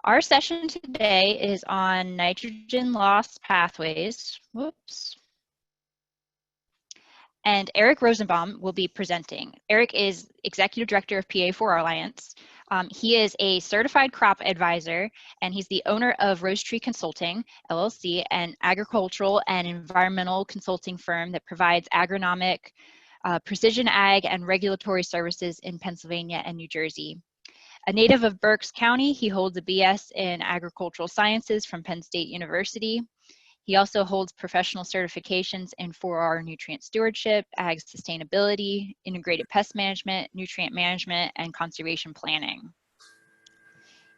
Our session today is on nitrogen loss pathways. Whoops. And Eric Rosenbaum will be presenting. Eric is Executive Director of PA4R Alliance. He is a certified crop advisor, and he's the owner of Rosetree Consulting LLC, an agricultural and environmental consulting firm that provides agronomic, precision ag, and regulatory services in Pennsylvania and New Jersey. A native of Berks County, he holds a BS in Agricultural Sciences from Penn State University. He also holds professional certifications in 4R nutrient stewardship, ag sustainability, integrated pest management, nutrient management, and conservation planning.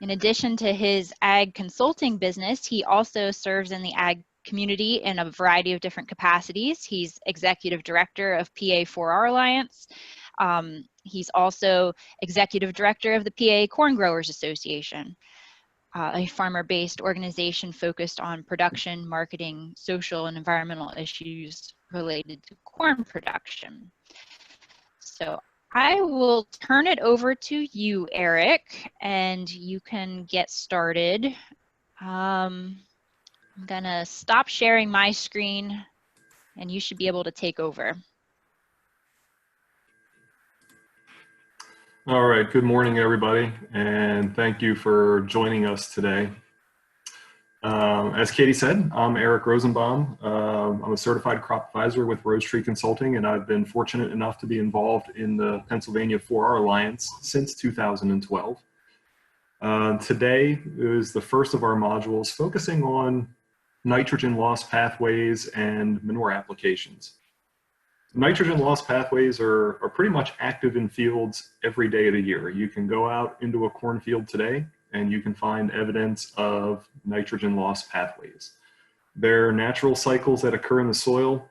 In addition to his ag consulting business, he also serves in the ag community in a variety of different capacities. He's executive director of PA4R Alliance. He's also executive director of the PA Corn Growers Association, a farmer-based organization focused on production, marketing, social and environmental issues related to corn production. So I will turn it over to you, Eric, and you can get started. I'm gonna stop sharing my screen and you should be able to take over. All right, good morning, everybody, and thank you for joining us today. As Katie said, I'm Eric Rosenbaum. I'm a certified crop advisor with Rosetree Consulting, and I've been fortunate enough to be involved in the Pennsylvania 4R Alliance since 2012. Today is the first of our modules focusing on nitrogen loss pathways and manure applications. Nitrogen loss pathways are pretty much active in fields every day of the year. You can go out into a cornfield today and you can find evidence of nitrogen loss pathways. They're natural cycles that occur in the soil,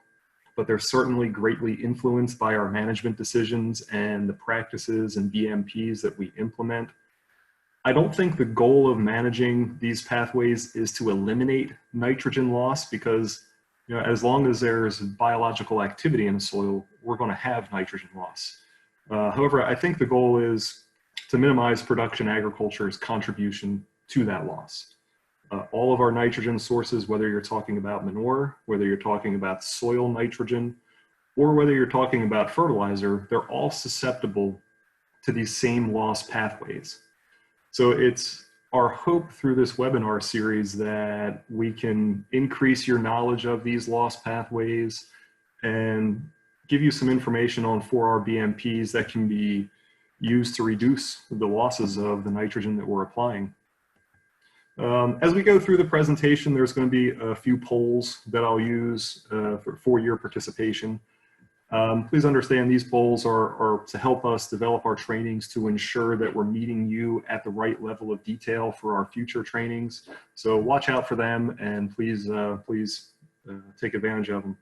but they're certainly greatly influenced by our management decisions and the practices and BMPs that we implement. I don't think the goal of managing these pathways is to eliminate nitrogen loss, because as long as there's biological activity in the soil, we're going to have nitrogen loss. However, I think the goal is to minimize production agriculture's contribution to that loss. All of our nitrogen sources, whether you're talking about manure, whether you're talking about soil nitrogen, or whether you're talking about fertilizer, they're all susceptible to these same loss pathways. So it's our hope through this webinar series that we can increase your knowledge of these loss pathways and give you some information on 4R BMPs that can be used to reduce the losses of the nitrogen that we're applying. As we go through the presentation, there's going to be a few polls that I'll use for your participation. Please understand these polls are to help us develop our trainings to ensure that we're meeting you at the right level of detail for our future trainings. So watch out for them and please take advantage of them.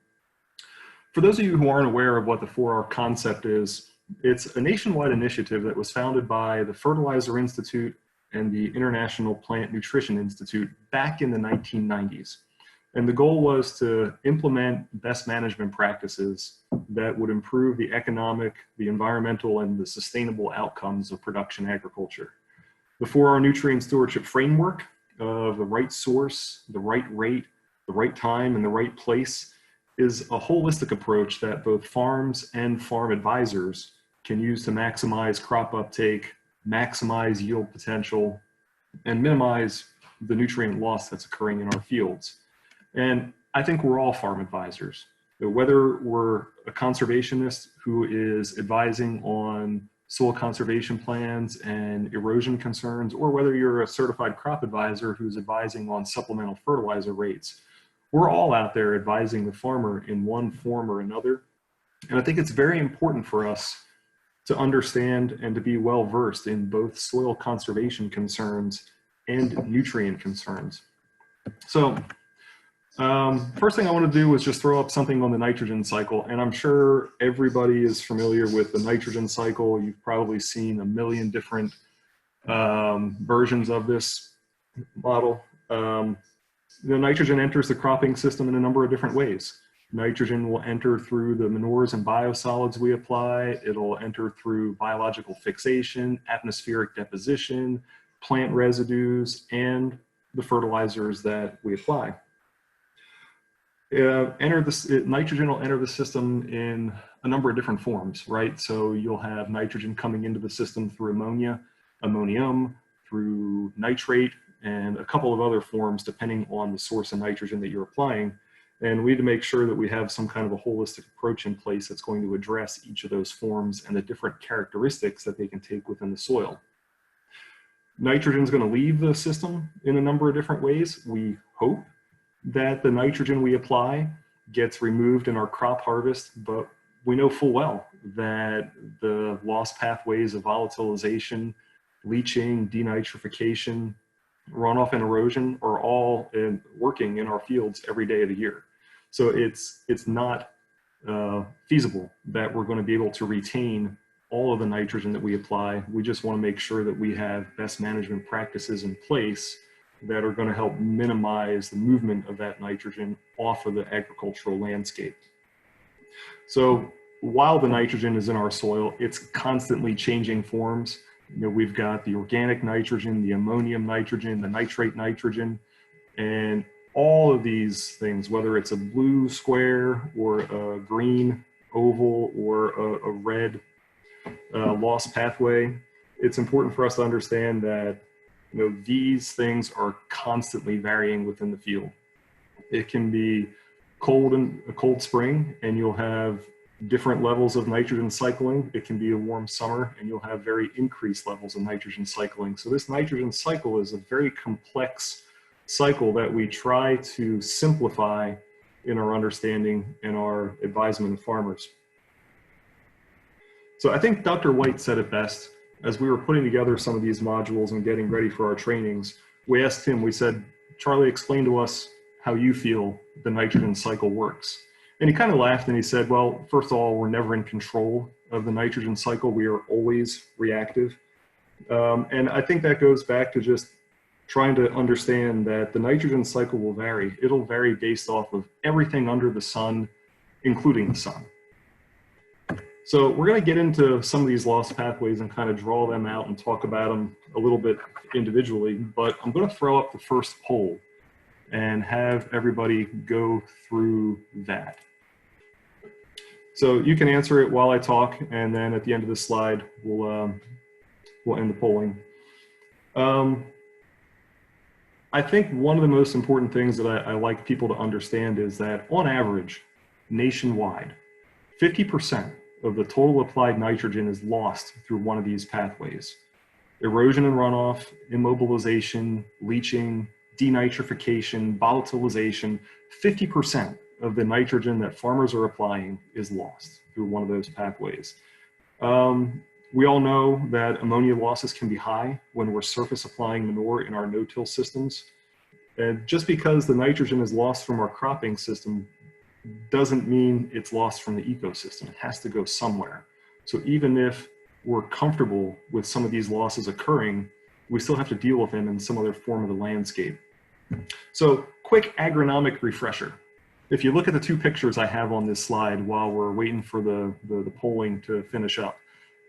For those of you who aren't aware of what the 4R concept is, it's a nationwide initiative that was founded by the Fertilizer Institute and the International Plant Nutrition Institute back in the 1990s. And the goal was to implement best management practices that would improve the economic, the environmental, and the sustainable outcomes of production agriculture. The 4R nutrient stewardship framework of the right source, the right rate, the right time, and the right place is a holistic approach that both farms and farm advisors can use to maximize crop uptake, maximize yield potential, and minimize the nutrient loss that's occurring in our fields. And I think we're all farm advisors. Whether we're a conservationist who is advising on soil conservation plans and erosion concerns, or whether you're a certified crop advisor who's advising on supplemental fertilizer rates, we're all out there advising the farmer in one form or another. And I think it's very important for us to understand and to be well versed in both soil conservation concerns and nutrient concerns. So first thing I want to do is just throw up something on the nitrogen cycle, and I'm sure everybody is familiar with the nitrogen cycle. You've probably seen a million different versions of this model. Nitrogen enters the cropping system in a number of different ways. Nitrogen will enter through the manures and biosolids we apply. It'll enter through biological fixation, atmospheric deposition, plant residues, and the fertilizers that we apply. Nitrogen will enter the system in a number of different forms, right? So you'll have nitrogen coming into the system through ammonia, ammonium, through nitrate, and a couple of other forms depending on the source of nitrogen that you're applying. And we need to make sure that we have some kind of a holistic approach in place that's going to address each of those forms and the different characteristics that they can take within the soil. Nitrogen is going to leave the system in a number of different ways. We hope that the nitrogen we apply gets removed in our crop harvest, but we know full well that the loss pathways of volatilization, leaching, denitrification, runoff, and erosion are all working in our fields every day of the year. So it's not feasible that we're going to be able to retain all of the nitrogen that we apply. We just want to make sure that we have best management practices in place that are going to help minimize the movement of that nitrogen off of the agricultural landscape. So while the nitrogen is in our soil, it's constantly changing forms. You know, we've got the organic nitrogen, the ammonium nitrogen, the nitrate nitrogen, and all of these things, whether it's a blue square or a green oval or a red loss pathway, it's important for us to understand that these things are constantly varying within the field. It can be cold in a cold spring and you'll have different levels of nitrogen cycling. It can be a warm summer and you'll have very increased levels of nitrogen cycling. So this nitrogen cycle is a very complex cycle that we try to simplify in our understanding and our advisement of farmers. So I think Dr. White said it best. As we were putting together some of these modules and getting ready for our trainings, we asked him, we said, Charlie, explain to us how you feel the nitrogen cycle works. And he kind of laughed and he said, well, first of all, we're never in control of the nitrogen cycle. We are always reactive. And I think that goes back to just trying to understand that the nitrogen cycle will vary. It'll vary based off of everything under the sun, including the sun. So we're going to get into some of these loss pathways and kind of draw them out and talk about them a little bit individually, but I'm going to throw up the first poll and have everybody go through that. So you can answer it while I talk, and then at the end of the slide, we'll end the polling. I think one of the most important things that I like people to understand is that on average, nationwide, 50% of the total applied nitrogen is lost through one of these pathways. Erosion and runoff, immobilization, leaching, denitrification, volatilization, 50% of the nitrogen that farmers are applying is lost through one of those pathways. We all know that ammonia losses can be high when we're surface applying manure in our no-till systems. And just because the nitrogen is lost from our cropping system doesn't mean it's lost from the ecosystem. It has to go somewhere. So even if we're comfortable with some of these losses occurring, we still have to deal with them in some other form of the landscape. So quick agronomic refresher. If you look at the two pictures I have on this slide while we're waiting for the polling to finish up,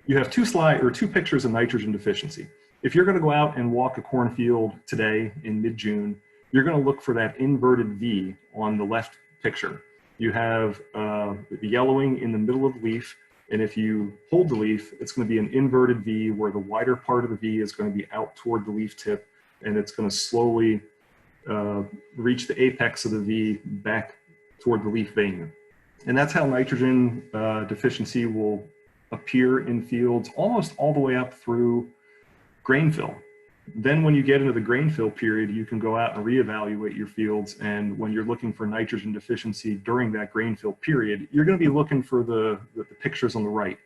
you have two pictures of nitrogen deficiency. If you're going to go out and walk a cornfield today in mid-June, you're going to look for that inverted V on the left picture. You have the yellowing in the middle of the leaf, and if you hold the leaf, it's going to be an inverted V where the wider part of the V is going to be out toward the leaf tip, and it's going to slowly reach the apex of the V back toward the leaf vein. And that's how nitrogen deficiency will appear in fields almost all the way up through grain fill. Then when you get into the grain fill period, you can go out and reevaluate your fields. And when you're looking for nitrogen deficiency during that grain fill period, you're going to be looking for the pictures on the right,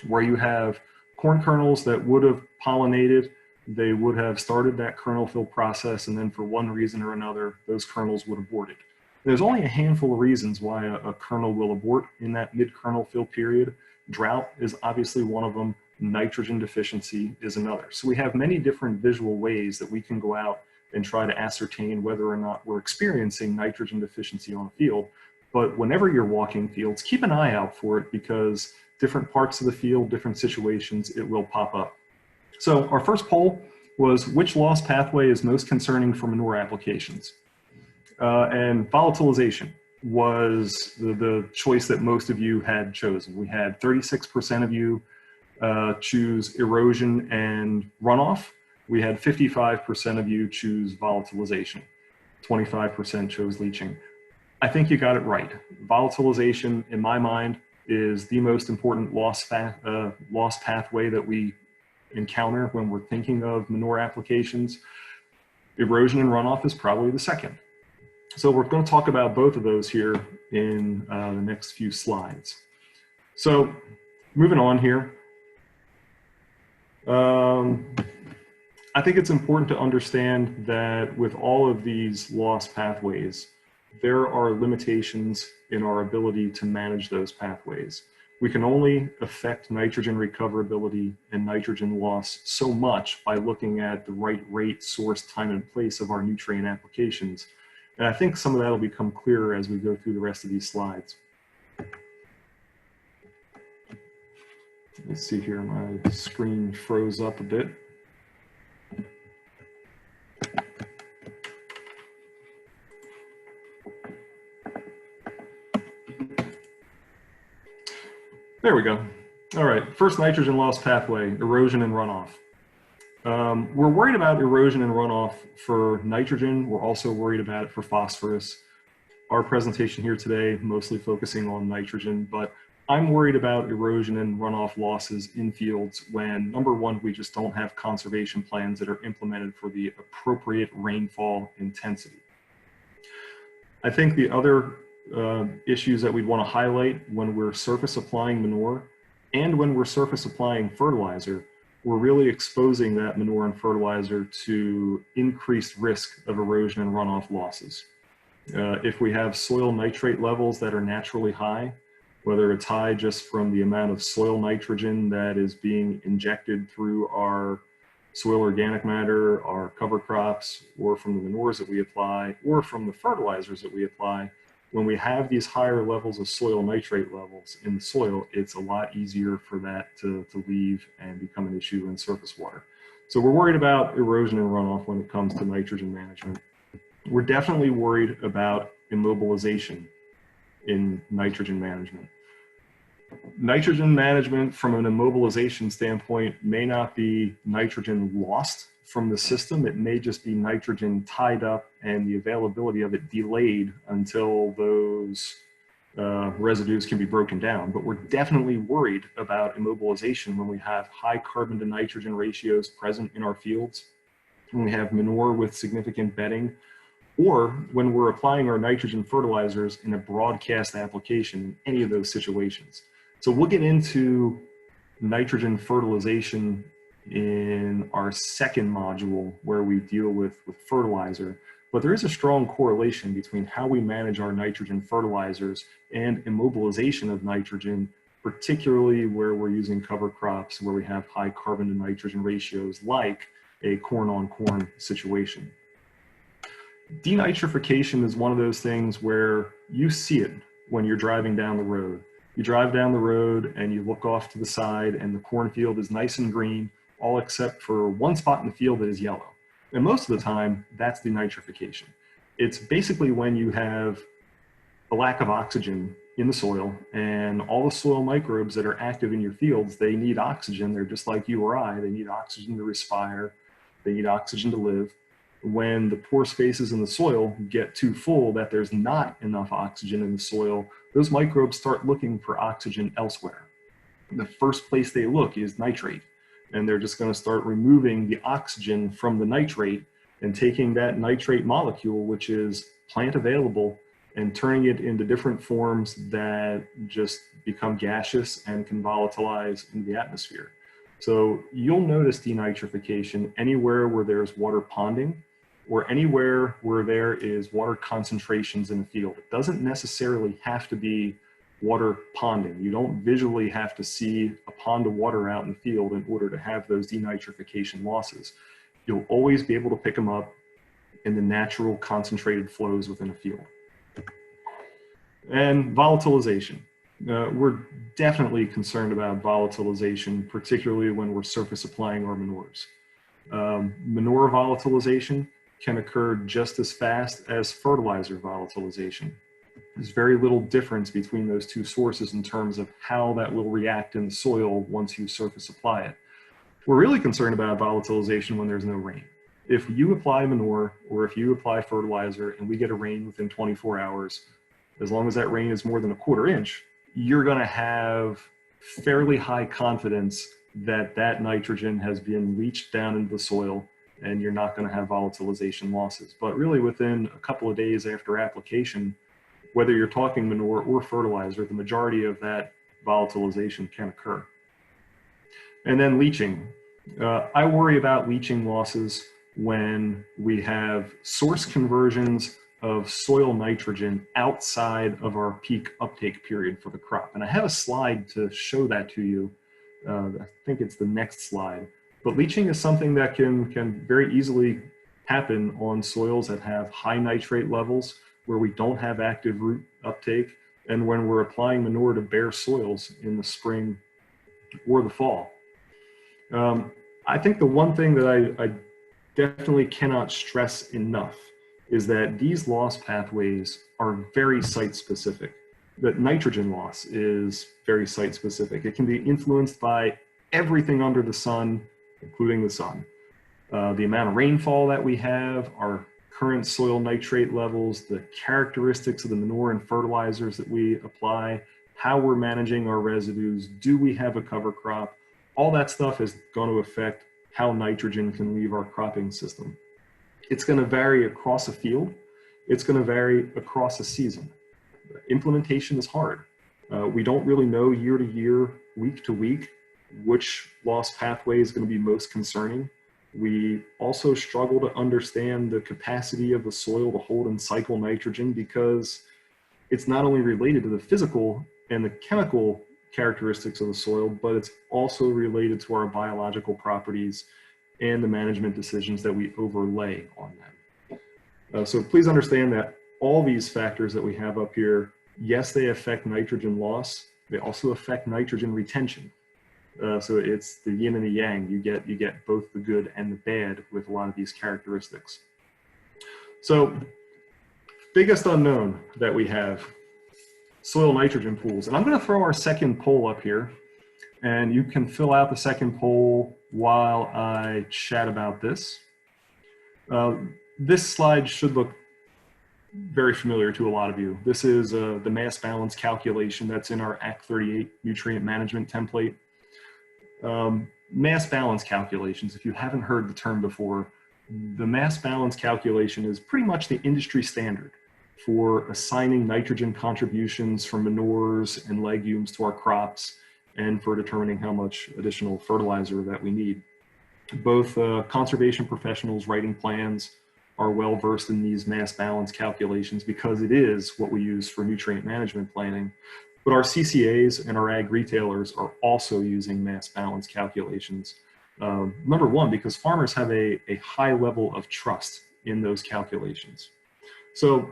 where you have corn kernels that would have pollinated. They would have started that kernel fill process, and then for one reason or another, those kernels would abort it. There's only a handful of reasons why a kernel will abort in that mid-kernel fill period. Drought is obviously one of them. Nitrogen deficiency is another. So we have many different visual ways that we can go out and try to ascertain whether or not we're experiencing nitrogen deficiency on a field. But whenever you're walking fields, keep an eye out for it, because different parts of the field, different situations, it will pop up. So our first poll was which loss pathway is most concerning for manure applications? And volatilization was the choice that most of you had chosen. We had 36% of you choose erosion and runoff. We had 55% of you choose volatilization. 25% chose leaching. I think you got it right. Volatilization, in my mind, is the most important loss pathway that we encounter when we're thinking of manure applications. Erosion and runoff is probably the second. So we're going to talk about both of those here in the next few slides. So moving on here, I think it's important to understand that with all of these loss pathways, there are limitations in our ability to manage those pathways. We can only affect nitrogen recoverability and nitrogen loss so much by looking at the right rate, source, time, and place of our nutrient applications. And I think some of that will become clearer as we go through the rest of these slides. Let's see here, my screen froze up a bit. There we go. All right, first nitrogen loss pathway, erosion and runoff. We're worried about erosion and runoff for nitrogen. We're also worried about it for phosphorus. Our presentation here today mostly focusing on nitrogen, but I'm worried about erosion and runoff losses in fields when, number one, we just don't have conservation plans that are implemented for the appropriate rainfall intensity. I think the other issues that we'd want to highlight when we're surface applying manure and when we're surface applying fertilizer, we're really exposing that manure and fertilizer to increased risk of erosion and runoff losses. If we have soil nitrate levels that are naturally high, whether it's high just from the amount of soil nitrogen that is being injected through our soil organic matter, our cover crops, or from the manures that we apply, or from the fertilizers that we apply, when we have these higher levels of soil nitrate levels in the soil, it's a lot easier for that to leave and become an issue in surface water. So we're worried about erosion and runoff when it comes to nitrogen management. We're definitely worried about immobilization in nitrogen management. Nitrogen management from an immobilization standpoint may not be nitrogen lost from the system. It may just be nitrogen tied up and the availability of it delayed until those residues can be broken down. But we're definitely worried about immobilization when we have high carbon to nitrogen ratios present in our fields, when we have manure with significant bedding, or when we're applying our nitrogen fertilizers in a broadcast application in any of those situations. So we'll get into nitrogen fertilization in our second module where we deal with fertilizer, but there is a strong correlation between how we manage our nitrogen fertilizers and immobilization of nitrogen, particularly where we're using cover crops where we have high carbon to nitrogen ratios like a corn on corn situation. Denitrification is one of those things where you see it when you're driving down the road. You drive down the road and you look off to the side and the cornfield is nice and green, all except for one spot in the field that is yellow. And most of the time, that's denitrification. It's basically when you have a lack of oxygen in the soil and all the soil microbes that are active in your fields, they need oxygen. They're just like you or I. They need oxygen to respire. They need oxygen to live. When the pore spaces in the soil get too full that there's not enough oxygen in the soil, those microbes start looking for oxygen elsewhere. The first place they look is nitrate, and they're just going to start removing the oxygen from the nitrate and taking that nitrate molecule, which is plant available, and turning it into different forms that just become gaseous and can volatilize into the atmosphere. So you'll notice denitrification anywhere where there's water ponding, or anywhere where there is water concentrations in the field. It doesn't necessarily have to be water ponding. You don't visually have to see a pond of water out in the field in order to have those denitrification losses. You'll always be able to pick them up in the natural concentrated flows within a field. And volatilization. We're definitely concerned about volatilization, particularly when we're surface applying our manures. Manure volatilization can occur just as fast as fertilizer volatilization. There's very little difference between those two sources in terms of how that will react in the soil once you surface apply it. We're really concerned about volatilization when there's no rain. If you apply manure or if you apply fertilizer and we get a rain within 24 hours, as long as that rain is more than a quarter inch, you're going to have fairly high confidence that that nitrogen has been leached down into the soil and you're not going to have volatilization losses. But really within a couple of days after application, whether you're talking manure or fertilizer, the majority of that volatilization can occur. And then leaching. I worry about leaching losses when we have source conversions of soil nitrogen outside of our peak uptake period for the crop. And I have a slide to show that to you. I think it's the next slide. But leaching is something that can very easily happen on soils that have high nitrate levels, where we don't have active root uptake, and when we're applying manure to bare soils in the spring or the fall. I think the one thing that I definitely cannot stress enough is that these loss pathways are very site specific. That nitrogen loss is very site specific. It can be influenced by everything under the sun, including the sun. The amount of rainfall that we have, our current soil nitrate levels, the characteristics of the manure and fertilizers that we apply, how we're managing our residues, do we have a cover crop? All that stuff is going to affect how nitrogen can leave our cropping system. It's going to vary across a field. It's going to vary across a season. Implementation is hard. We don't really know year to year, week to week, which loss pathway is going to be most concerning. We also struggle to understand the capacity of the soil to hold and cycle nitrogen, because it's not only related to the physical and the chemical characteristics of the soil, but it's also related to our biological properties and the management decisions that we overlay on them. So please understand that all these factors that we have up here, yes, they affect nitrogen loss. They also affect nitrogen retention. So it's the yin and the yang. You get both the good and the bad with a lot of these characteristics. So biggest unknown that we have, soil nitrogen pools. And I'm going to throw our second poll up here, and you can fill out the second poll while I chat about this. This slide should look very familiar to a lot of you. This is the mass balance calculation that's in our Act 38 nutrient management template. Mass balance calculations, if you haven't heard the term before, the mass balance calculation is pretty much the industry standard for assigning nitrogen contributions from manures and legumes to our crops, and for determining how much additional fertilizer that we need. Both conservation professionals writing plans are well versed in these mass balance calculations, because it is what we use for nutrient management planning. But our CCAs and our ag retailers are also using mass balance calculations. Number one, because farmers have a high level of trust in those calculations. So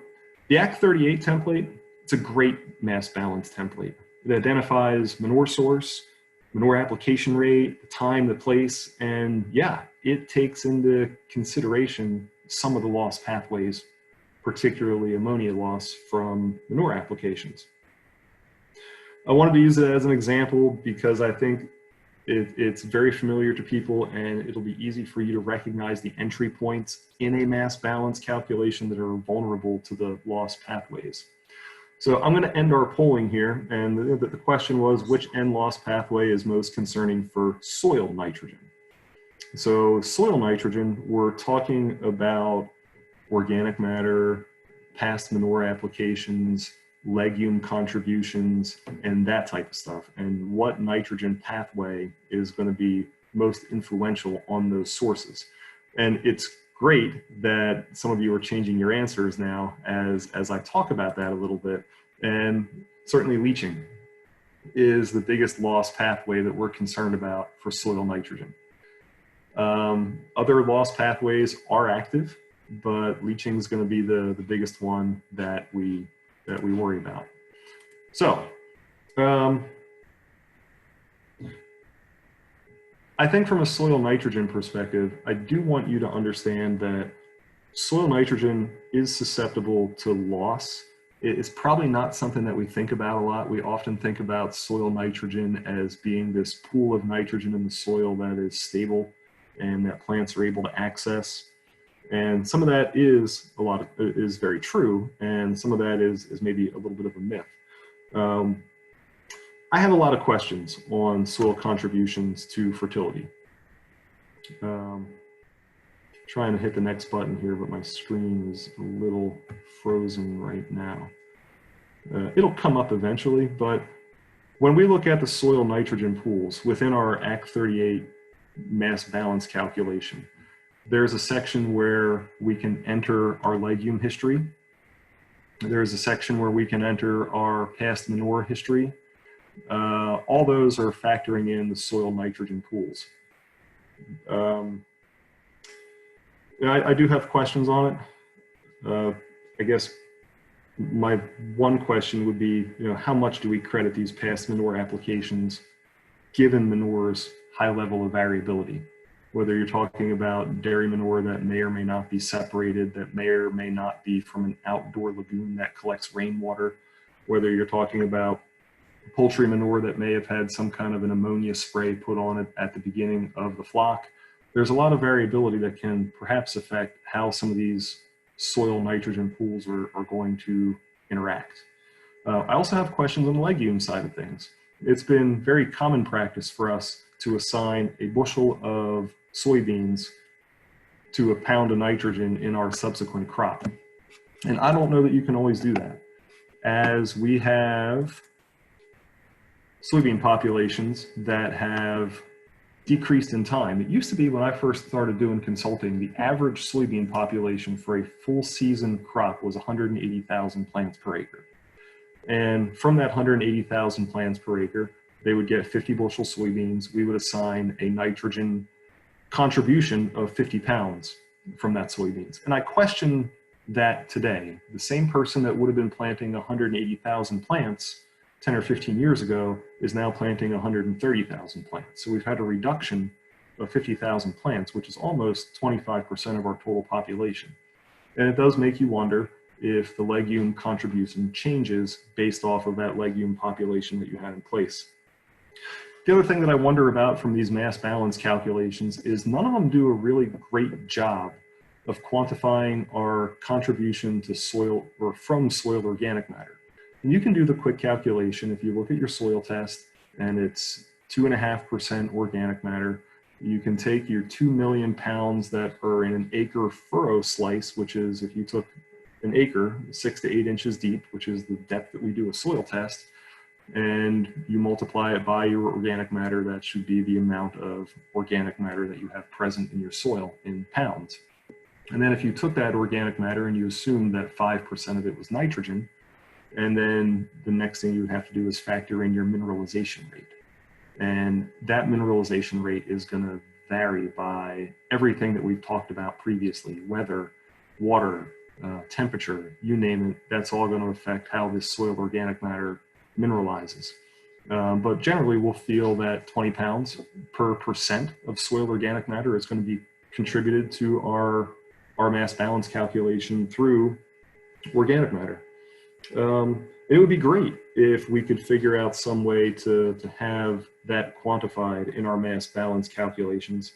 the Act 38 template, it's a great mass balance template. It identifies manure source, manure application rate, the time, the place, and yeah, it takes into consideration some of the loss pathways, particularly ammonia loss from manure applications. I wanted to use it as an example because I think it's very familiar to people, and it'll be easy for you to recognize the entry points in a mass balance calculation that are vulnerable to the loss pathways. So I'm going to end our polling here, and the question was, which end loss pathway is most concerning for soil nitrogen? So soil nitrogen, we're talking about organic matter, past manure applications, legume contributions, and that type of stuff, and what nitrogen pathway is going to be most influential on those sources. And it's great that some of you are changing your answers now as I talk about that a little bit. And certainly leaching is the biggest loss pathway that we're concerned about for soil nitrogen. Other loss pathways are active, but leaching is going to be the biggest one that we worry about. So I I think from a soil nitrogen perspective, I do want you to understand that soil nitrogen is susceptible to loss. It's probably not something that we think about a lot. We often think about soil nitrogen as being this pool of nitrogen in the soil that is stable and that plants are able to access. And some of that is very true, and some of that is maybe a little bit of a myth. I have a lot of questions on soil contributions to fertility. Trying to hit the next button here, but my screen is a little frozen right now. It'll come up eventually, but when we look at the soil nitrogen pools within our Act 38 mass balance calculation, there's a section where we can enter our legume history. There's a section where we can enter our past manure history. All those are factoring in the soil nitrogen pools. I do have questions on it. I guess my one question would be, how much do we credit these past manure applications given manure's high level of variability? Whether you're talking about dairy manure that may or may not be separated, that may or may not be from an outdoor lagoon that collects rainwater, whether you're talking about poultry manure that may have had some kind of an ammonia spray put on it at the beginning of the flock. There's a lot of variability that can perhaps affect how some of these soil nitrogen pools are going to interact. I also have questions on the legume side of things. It's been very common practice for us to assign a bushel of soybeans to a pound of nitrogen in our subsequent crop. And I don't know that you can always do that. As we have soybean populations that have decreased in time. It used to be, when I first started doing consulting, the average soybean population for a full season crop was 180,000 plants per acre. And from that 180,000 plants per acre, they would get 50 bushel soybeans. We would assign a nitrogen contribution of 50 pounds from that soybeans. And I question that today. The same person that would have been planting 180,000 plants 10 or 15 years ago is now planting 130,000 plants. So we've had a reduction of 50,000 plants, which is almost 25% of our total population. And it does make you wonder if the legume contribution changes based off of that legume population that you had in place. The other thing that I wonder about from these mass balance calculations is none of them do a really great job of quantifying our contribution to soil or from soil organic matter. And you can do the quick calculation if you look at your soil test and it's 2.5% organic matter. You can take your 2 million pounds that are in an acre furrow slice, which is if you took an acre 6 to 8 inches deep, which is the depth that we do a soil test, and you multiply it by your organic matter. That should be the amount of organic matter that you have present in your soil in pounds. And then if you took that organic matter and you assumed that 5% of it was nitrogen, and then the next thing you would have to do is factor in your mineralization rate. And that mineralization rate is going to vary by everything that we've talked about previously: weather, water, temperature, you name it. That's all going to affect how this soil organic matter mineralizes. But generally, we'll feel that 20 pounds per percent of soil organic matter is going to be contributed to our mass balance calculation through organic matter. It would be great if we could figure out some way to have that quantified in our mass balance calculations.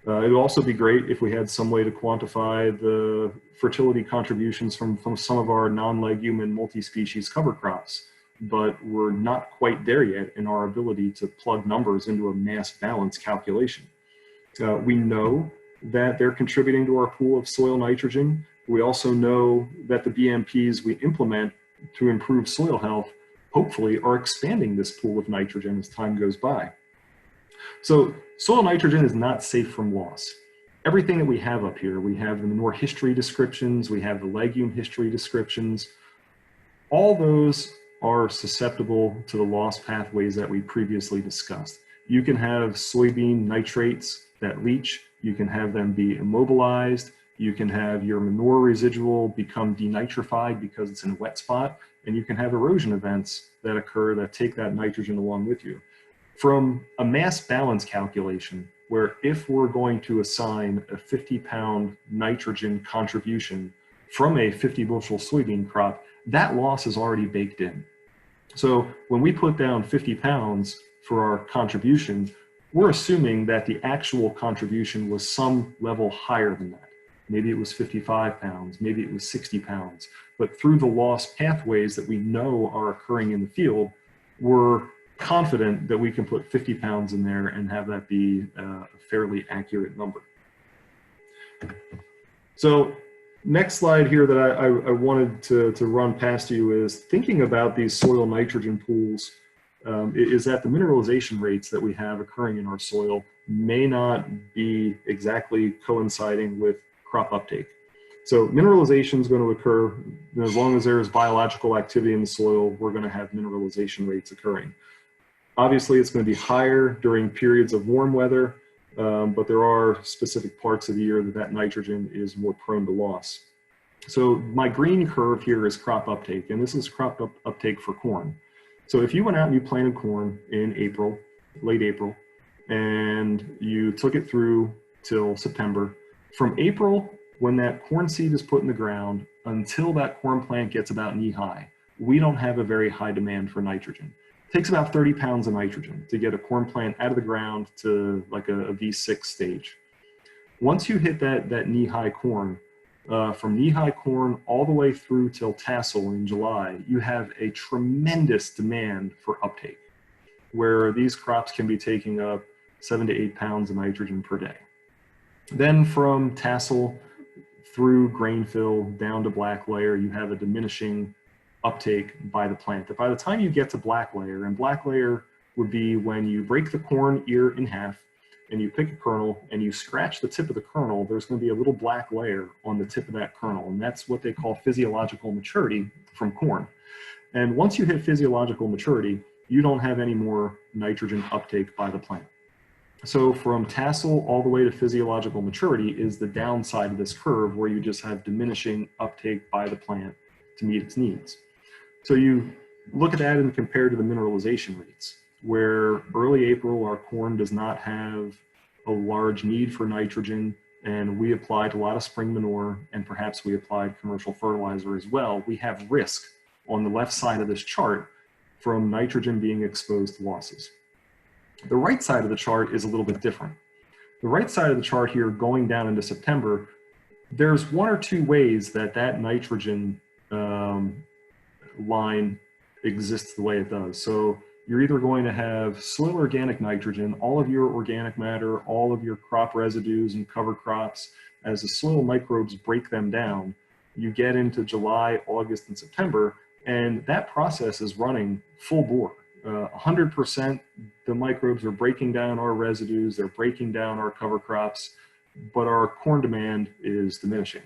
It would also be great if we had some way to quantify the fertility contributions from some of our non-legume and multi-species cover crops, but we're not quite there yet in our ability to plug numbers into a mass balance calculation. We know that they're contributing to our pool of soil nitrogen. We also know that the BMPs we implement to improve soil health, hopefully, are expanding this pool of nitrogen as time goes by. So soil nitrogen is not safe from loss. Everything that we have up here, we have the manure history descriptions, we have the legume history descriptions. All those are susceptible to the loss pathways that we previously discussed. You can have soybean nitrates that leach. You can have them be immobilized. You can have your manure residual become denitrified because it's in a wet spot. And you can have erosion events that occur that take that nitrogen along with you. From a mass balance calculation, where if we're going to assign a 50-pound nitrogen contribution from a 50 bushel soybean crop, that loss is already baked in. So when we put down 50 pounds for our contribution, we're assuming that the actual contribution was some level higher than that. Maybe it was 55 pounds, maybe it was 60 pounds, but through the loss pathways that we know are occurring in the field, we're confident that we can put 50 pounds in there and have that be a fairly accurate number. So next slide here that I wanted to run past you is thinking about these soil nitrogen pools, is that the mineralization rates that we have occurring in our soil may not be exactly coinciding with crop uptake. So mineralization is going to occur, and as long as there is biological activity in the soil, we're going to have mineralization rates occurring. Obviously, it's going to be higher during periods of warm weather, but there are specific parts of the year that that nitrogen is more prone to loss. So my green curve here is crop uptake, and this is crop uptake for corn. So if you went out and you planted corn in April, late April, and you took it through till September, from April, when that corn seed is put in the ground, until that corn plant gets about knee high, we don't have a very high demand for nitrogen. It takes about 30 pounds of nitrogen to get a corn plant out of the ground to like a V6 stage. Once you hit that knee-high corn, from knee-high corn all the way through till tassel in July, you have a tremendous demand for uptake, where these crops can be taking up 7 to 8 pounds of nitrogen per day. Then from tassel through grain fill down to black layer, you have a diminishing uptake by the plant. That by the time you get to black layer, and black layer would be when you break the corn ear in half and you pick a kernel and you scratch the tip of the kernel, there's going to be a little black layer on the tip of that kernel, and that's what they call physiological maturity from corn. And once you hit physiological maturity, you don't have any more nitrogen uptake by the plant. So from tassel all the way to physiological maturity is the downside of this curve, where you just have diminishing uptake by the plant to meet its needs. So you look at that and compare to the mineralization rates, where early April our corn does not have a large need for nitrogen, and we applied a lot of spring manure, and perhaps we applied commercial fertilizer as well. We have risk on the left side of this chart from nitrogen being exposed to losses. The right side of the chart is a little bit different. The right side of the chart here, going down into September, there's one or two ways that that nitrogen line exists the way it does. So you're either going to have soil organic nitrogen, all of your organic matter, all of your crop residues and cover crops. As the soil microbes break them down, you get into July, August, and September, and that process is running full bore. 100%, the microbes are breaking down our residues, they're breaking down our cover crops, but our corn demand is diminishing.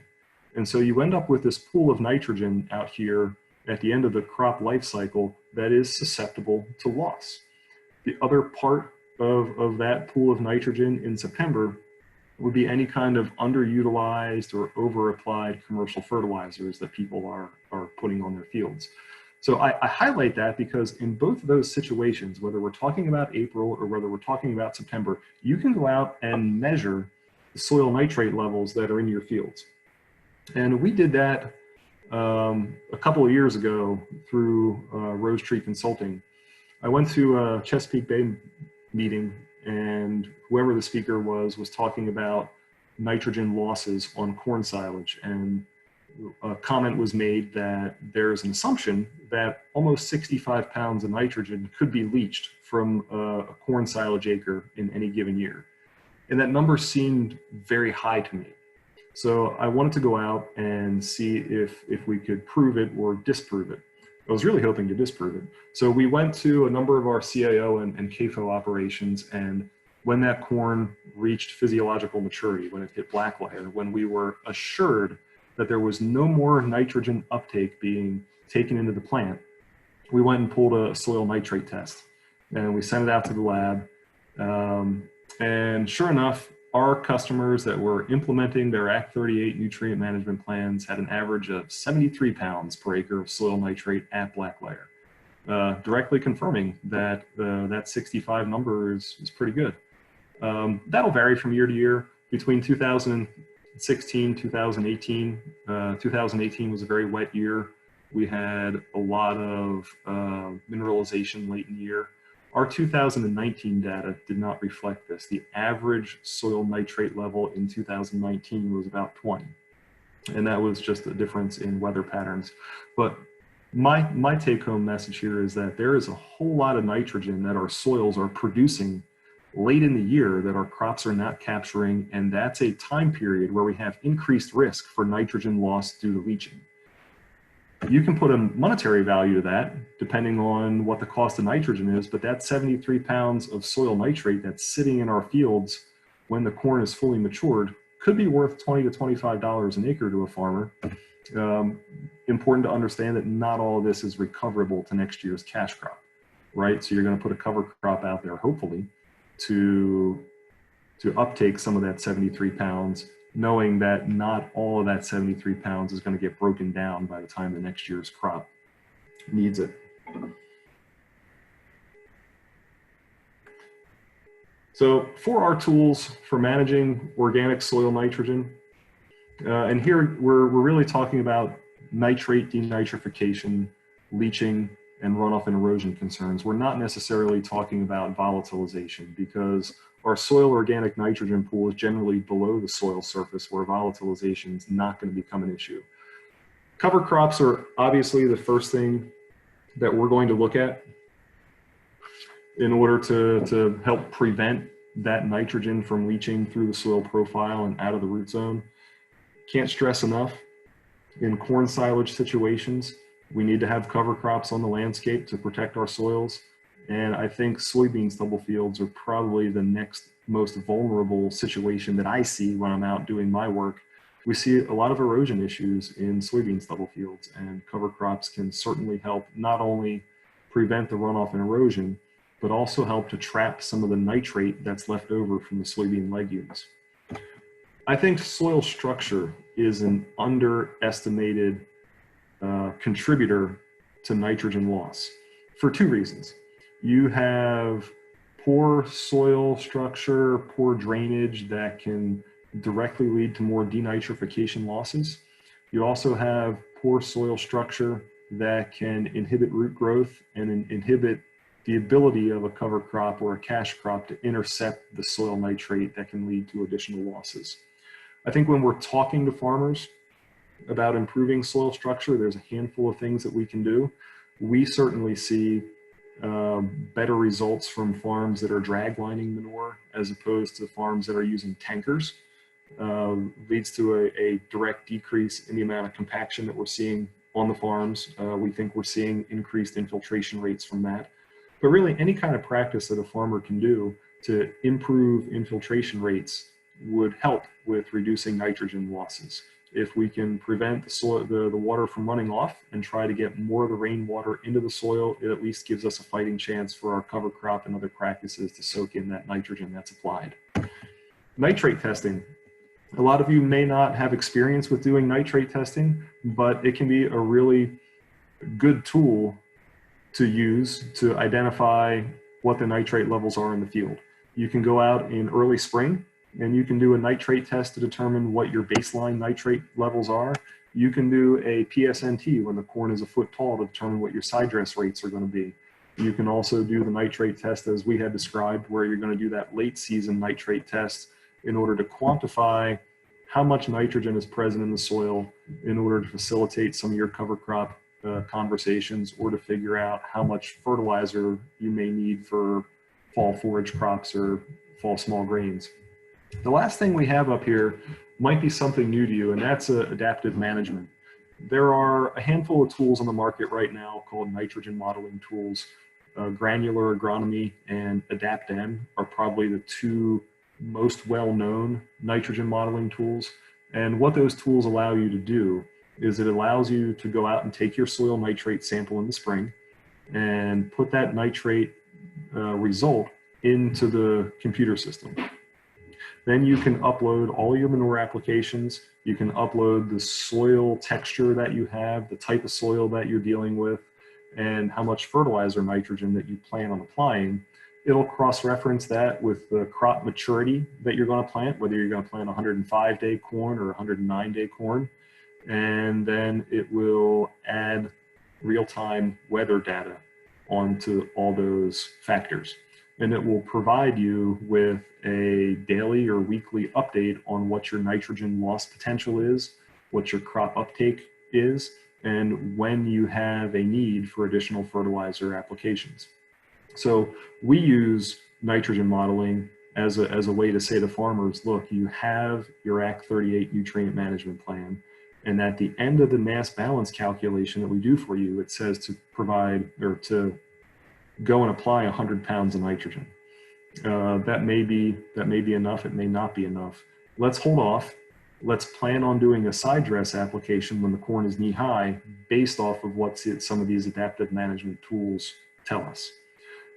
And so you end up with this pool of nitrogen out here at the end of the crop life cycle that is susceptible to loss. The other part of that pool of nitrogen in September would be any kind of underutilized or over-applied commercial fertilizers that people are putting on their fields. So I highlight that because in both of those situations, whether we're talking about April or whether we're talking about September, you can go out and measure the soil nitrate levels that are in your fields. And we did that a couple of years ago through Rosetree Consulting. I went to a Chesapeake Bay meeting, and whoever the speaker was talking about nitrogen losses on corn silage, and a comment was made that there's an assumption that almost 65 pounds of nitrogen could be leached from a corn silage acre in any given year. And that number seemed very high to me. So I wanted to go out and see if we could prove it or disprove it. I was really hoping to disprove it. So we went to a number of our CAO and CAFO operations, and when that corn reached physiological maturity, when it hit black layer, when we were assured that there was no more nitrogen uptake being taken into the plant, we went and pulled a soil nitrate test, and we sent it out to the lab. And sure enough, our customers that were implementing their Act 38 nutrient management plans had an average of 73 pounds per acre of soil nitrate at black layer. directly confirming that that 65 number is pretty good. That'll vary from year to year. Between 2016, 2018, 2018 was a very wet year. We had a lot of mineralization late in the year. Our 2019 data did not reflect this. The average soil nitrate level in 2019 was about 20. And that was just a difference in weather patterns. But my take-home message here is that there is a whole lot of nitrogen that our soils are producing late in the year that our crops are not capturing, and that's a time period where we have increased risk for nitrogen loss due to leaching. You can put a monetary value to that depending on what the cost of nitrogen is, but that 73 pounds of soil nitrate that's sitting in our fields when the corn is fully matured could be worth $20 to $25 an acre to a farmer. Important to understand that not all of this is recoverable to next year's cash crop, right? So you're going to put a cover crop out there, hopefully, to uptake some of that 73 pounds, knowing that not all of that 73 pounds is going to get broken down by the time the next year's crop needs it. So for our tools for managing organic soil nitrogen, and here we're really talking about nitrate denitrification, leaching, and runoff and erosion concerns. We're not necessarily talking about volatilization, because our soil organic nitrogen pool is generally below the soil surface, where volatilization is not going to become an issue. Cover crops are obviously the first thing that we're going to look at in order to help prevent that nitrogen from leaching through the soil profile and out of the root zone. Can't stress enough, in corn silage situations, we need to have cover crops on the landscape to protect our soils. And I think soybean stubble fields are probably the next most vulnerable situation that I see when I'm out doing my work. We see a lot of erosion issues in soybean stubble fields, and cover crops can certainly help not only prevent the runoff and erosion, but also help to trap some of the nitrate that's left over from the soybean legumes. I think soil structure is an underestimated contributor to nitrogen loss for two reasons. You have poor soil structure, poor drainage that can directly lead to more denitrification losses. You also have poor soil structure that can inhibit root growth and inhibit the ability of a cover crop or a cash crop to intercept the soil nitrate that can lead to additional losses. I think when we're talking to farmers about improving soil structure, there's a handful of things that we can do. We certainly see better results from farms that are drag lining manure as opposed to farms that are using tankers. Leads to a direct decrease in the amount of compaction that we're seeing on the farms. We think we're seeing increased infiltration rates from that. But really, any kind of practice that a farmer can do to improve infiltration rates would help with reducing nitrogen losses. If we can prevent the water from running off and try to get more of the rainwater into the soil, it at least gives us a fighting chance for our cover crop and other practices to soak in that nitrogen that's applied. Nitrate testing. A lot of you may not have experience with doing nitrate testing, but it can be a really good tool to use to identify what the nitrate levels are in the field. You can go out in early spring and you can do a nitrate test to determine what your baseline nitrate levels are. You can do a PSNT when the corn is a foot tall to determine what your side dress rates are going to be. You can also do the nitrate test as we had described, where you're going to do that late season nitrate test in order to quantify how much nitrogen is present in the soil in order to facilitate some of your cover crop conversations, or to figure out how much fertilizer you may need for fall forage crops or fall small grains. The last thing we have up here might be something new to you, and that's adaptive management. There are a handful of tools on the market right now called nitrogen modeling tools. Granular agronomy and AdaptN are probably the two most well-known nitrogen modeling tools. And what those tools allow you to do is it allows you to go out and take your soil nitrate sample in the spring and put that nitrate result into the computer system. Then you can upload all your manure applications. You can upload the soil texture that you have, the type of soil that you're dealing with, and how much fertilizer nitrogen that you plan on applying, it'll cross-reference that with the crop maturity that you're going to plant, whether you're going to plant 105-day corn or 109-day corn. And then it will add real-time weather data onto all those factors. And it will provide you with a daily or weekly update on what your nitrogen loss potential is, what your crop uptake is, and when you have a need for additional fertilizer applications. So we use nitrogen modeling as a way to say to farmers, look, you have your AC38 nutrient management plan, and at the end of the mass balance calculation that we do for you, it says to provide or to go and apply 100 pounds of nitrogen. That may be enough, it may not be enough. Let's hold off. Let's plan on doing a side dress application when the corn is knee high based off of what some of these adaptive management tools tell us.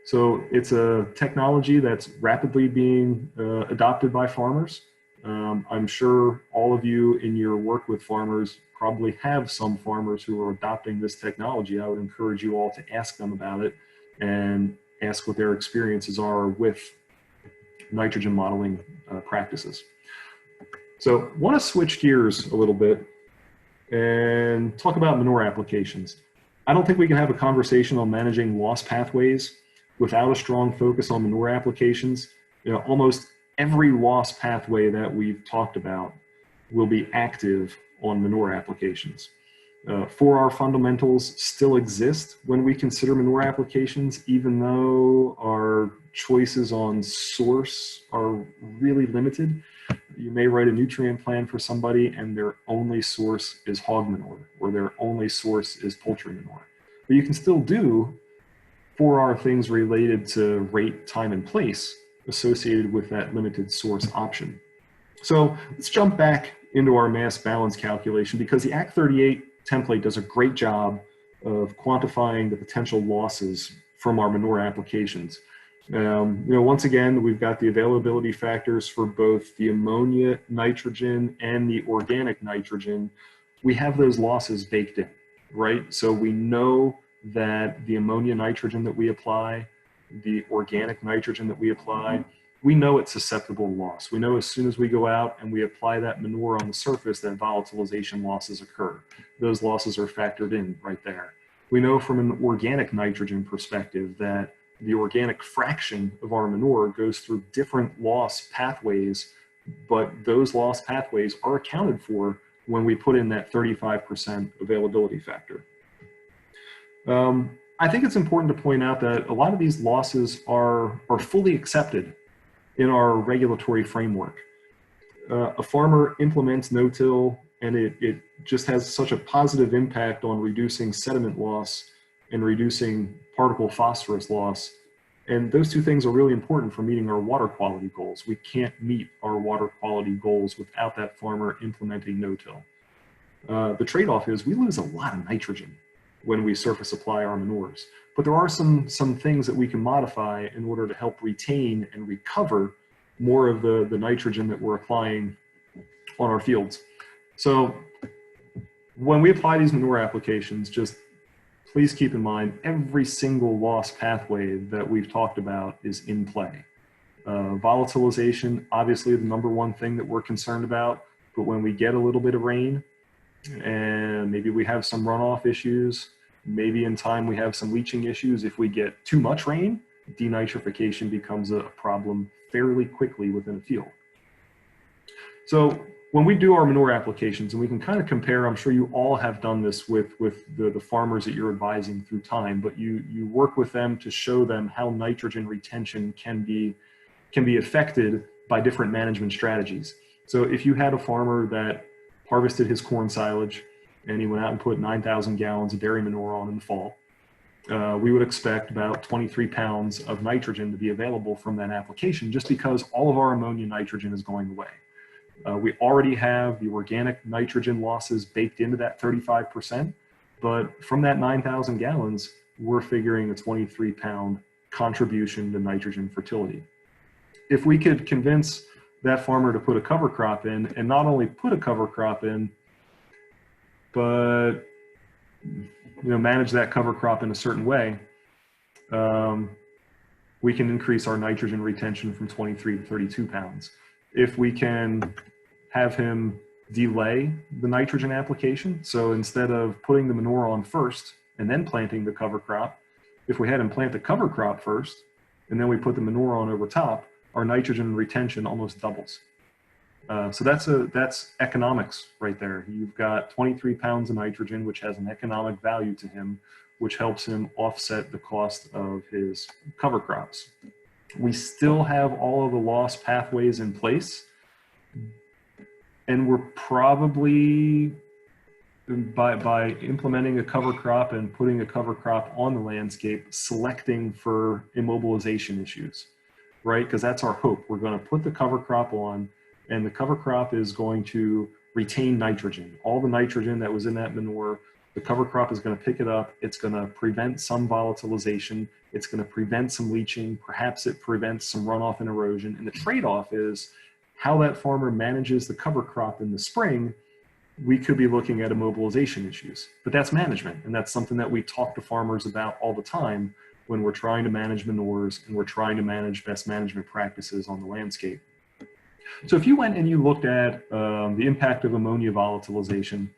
So it's a technology that's rapidly being adopted by farmers. I'm sure all of you in your work with farmers probably have some farmers who are adopting this technology. I would encourage you all to ask them about it and ask what their experiences are with nitrogen modeling practices. So I want to switch gears a little bit and talk about manure applications. I don't think we can have a conversation on managing loss pathways without a strong focus on manure applications. You know, almost every loss pathway that we've talked about will be active on manure applications. 4R fundamentals still exist when we consider manure applications, even though our choices on source are really limited. You may write a nutrient plan for somebody and their only source is hog manure, or their only source is poultry manure. But you can still do 4R things related to rate, time, and place associated with that limited source option. So let's jump back into our mass balance calculation, because the AC38 template does a great job of quantifying the potential losses from our manure applications. You know, once again, we've got the availability factors for both the ammonia nitrogen and the organic nitrogen. We have those losses baked in, right? So we know that the ammonia nitrogen that we apply, the organic nitrogen that we apply, we know it's susceptible to loss. We know as soon as we go out and we apply that manure on the surface that volatilization losses occur. Those losses are factored in right there. We know from an organic nitrogen perspective that the organic fraction of our manure goes through different loss pathways, but those loss pathways are accounted for when we put in that 35% availability factor. I think it's important to point out that a lot of these losses are fully accepted in our regulatory framework. A farmer implements no-till and it just has such a positive impact on reducing sediment loss and reducing particle phosphorus loss. And those two things are really important for meeting our water quality goals. We can't meet our water quality goals without that farmer implementing no-till. The trade-off is we lose a lot of nitrogen when we surface apply our manures. But there are some things that we can modify in order to help retain and recover more of the nitrogen that we're applying on our fields. So when we apply these manure applications, just please keep in mind every single loss pathway that we've talked about is in play. Volatilization, obviously the number one thing that we're concerned about, but when we get a little bit of rain and maybe we have some runoff issues, maybe in time we have some leaching issues. If we get too much rain, denitrification becomes a problem fairly quickly within a field. So when we do our manure applications, and we can kind of compare, I'm sure you all have done this with the farmers that you're advising through time, but you work with them to show them how nitrogen retention can be affected by different management strategies. So if you had a farmer that harvested his corn silage and he went out and put 9,000 gallons of dairy manure on in the fall, we would expect about 23 pounds of nitrogen to be available from that application, just because all of our ammonia nitrogen is going away. We already have the organic nitrogen losses baked into that 35%, but from that 9,000 gallons, we're figuring a 23-pound contribution to nitrogen fertility. If we could convince that farmer to put a cover crop in, and not only put a cover crop in, but manage that cover crop in a certain way, we can increase our nitrogen retention from 23 to 32 pounds. If we can have him delay the nitrogen application, so instead of putting the manure on first and then planting the cover crop, if we had him plant the cover crop first and then we put the manure on over top, our nitrogen retention almost doubles. So that's economics right there. You've got 23 pounds of nitrogen, which has an economic value to him, which helps him offset the cost of his cover crops. We still have all of the loss pathways in place, and we're probably, by implementing a cover crop and putting a cover crop on the landscape, selecting for immobilization issues, right? Because that's our hope. We're going to put the cover crop on, and the cover crop is going to retain nitrogen. All the nitrogen that was in that manure, the cover crop is going to pick it up. It's going to prevent some volatilization. It's going to prevent some leaching. Perhaps it prevents some runoff and erosion. And the trade-off is how that farmer manages the cover crop in the spring. We could be looking at immobilization issues, but that's management. And that's something that we talk to farmers about all the time when we're trying to manage manures and we're trying to manage best management practices on the landscape. So if you went and you looked at the impact of ammonia volatilization,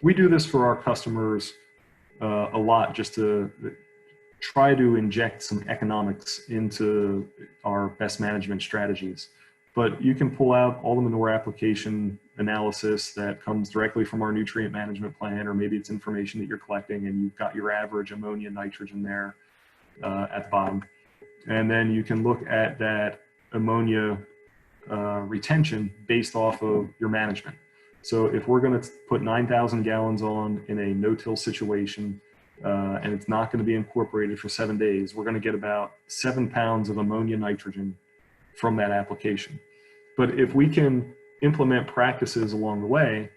we do this for our customers a lot, just to try to inject some economics into our best management strategies. But you can pull out all the manure application analysis that comes directly from our nutrient management plan, or maybe it's information that you're collecting and you've got your average ammonia nitrogen there at the bottom. And then you can look at that ammonia retention based off of your management. So if we're going to put 9,000 gallons on in a no-till situation, and it's not going to be incorporated for 7 days, we're going to get about 7 pounds of ammonia nitrogen from that application. But if we can implement practices along the way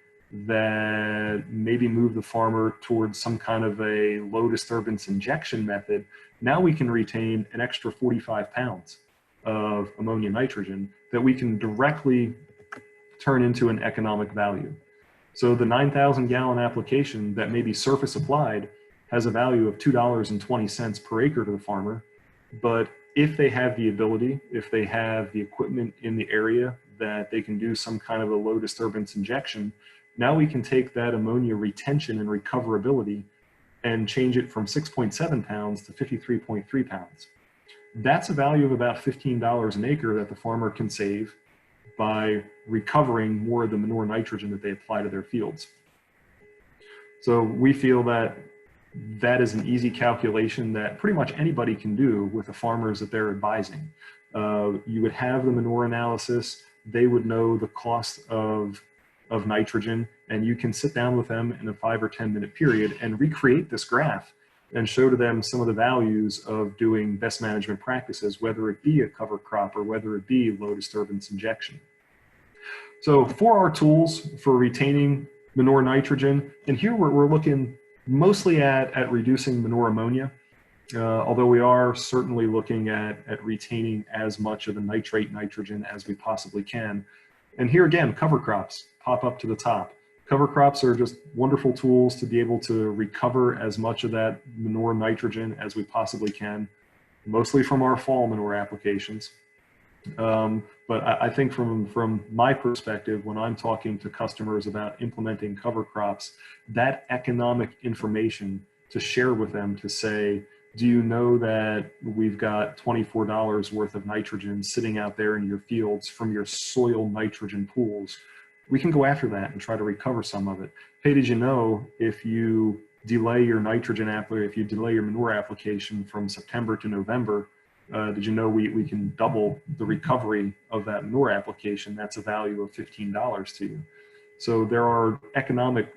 that maybe move the farmer towards some kind of a low disturbance injection method, now we can retain an extra 45 pounds of ammonia nitrogen that we can directly turn into an economic value. So the 9,000 gallon application that may be surface applied has a value of $2.20 per acre to the farmer. But if they have the ability, if they have the equipment in the area that they can do some kind of a low disturbance injection, now we can take that ammonia retention and recoverability and change it from 6.7 pounds to 53.3 pounds. That's a value of about $15 an acre that the farmer can save by recovering more of the manure nitrogen that they apply to their fields. So we feel that that is an easy calculation that pretty much anybody can do with the farmers that they're advising. You would have the manure analysis, they would know the cost of nitrogen, and you can sit down with them in a 5 or 10 minute period and recreate this graph and show to them some of the values of doing best management practices, whether it be a cover crop or whether it be low disturbance injection. So for our tools for retaining manure nitrogen, and here we're looking mostly at reducing manure ammonia, although we are certainly looking at retaining as much of the nitrate nitrogen as we possibly can. And here again, cover crops pop up to the top. Cover crops are just wonderful tools to be able to recover as much of that manure nitrogen as we possibly can, mostly from our fall manure applications. But I think from my perspective, when I'm talking to customers about implementing cover crops, that economic information to share with them, to say, do you know that we've got $24 worth of nitrogen sitting out there in your fields from your soil nitrogen pools? We can go after that and try to recover some of it. Hey, did you know if you delay your nitrogen if you delay your manure application from September to November, did you know we can double the recovery of that manure application? That's a value of $15 to you. So there are economic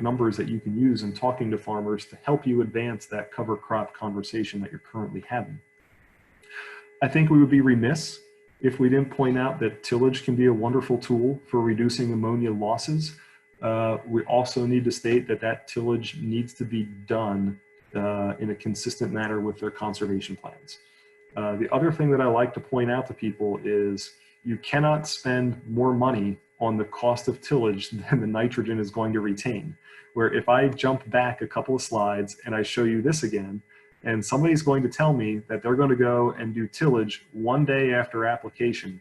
numbers that you can use in talking to farmers to help you advance that cover crop conversation that you're currently having. I think we would be remiss if we didn't point out that tillage can be a wonderful tool for reducing ammonia losses. We also need to state that tillage needs to be done in a consistent manner with their conservation plans. The other thing that I like to point out to people is you cannot spend more money on the cost of tillage than the nitrogen is going to retain. Where if I jump back a couple of slides and I show you this again, and somebody's going to tell me that they're going to go and do tillage one day after application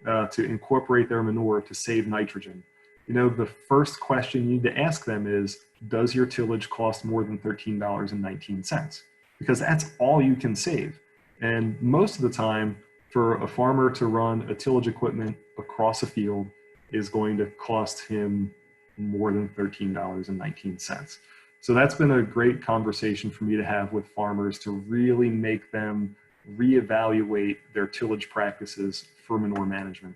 to incorporate their manure to save nitrogen. You know, the first question you need to ask them is, does your tillage cost more than $13.19? Because that's all you can save. And most of the time, for a farmer to run a tillage equipment across a field is going to cost him more than $13.19. So that's been a great conversation for me to have with farmers to really make them reevaluate their tillage practices for manure management.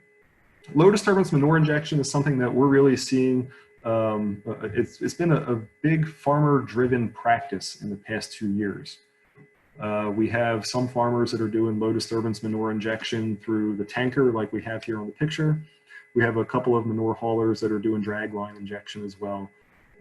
Low disturbance manure injection is something that we're really seeing. It's been a big farmer-driven practice in the past 2 years. We have some farmers that are doing low disturbance manure injection through the tanker like we have here on the picture. We have a couple of manure haulers that are doing drag line injection as well.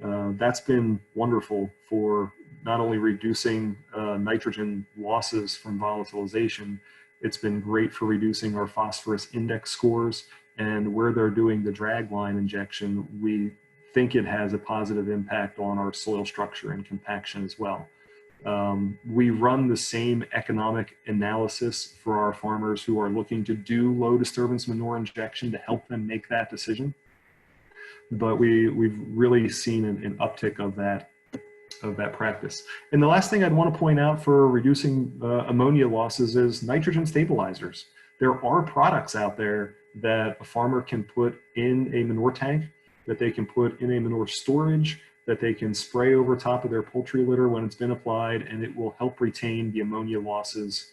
That's been wonderful for not only reducing nitrogen losses from volatilization, it's been great for reducing our phosphorus index scores. And where they're doing the drag line injection, we think it has a positive impact on our soil structure and compaction as well. We run the same economic analysis for our farmers who are looking to do low disturbance manure injection to help them make that decision. But we've really seen an uptick of that practice. And the last thing I'd want to point out for reducing ammonia losses is nitrogen stabilizers. There are products out there that a farmer can put in a manure tank, that they can put in a manure storage, that they can spray over top of their poultry litter when it's been applied, and it will help retain the ammonia losses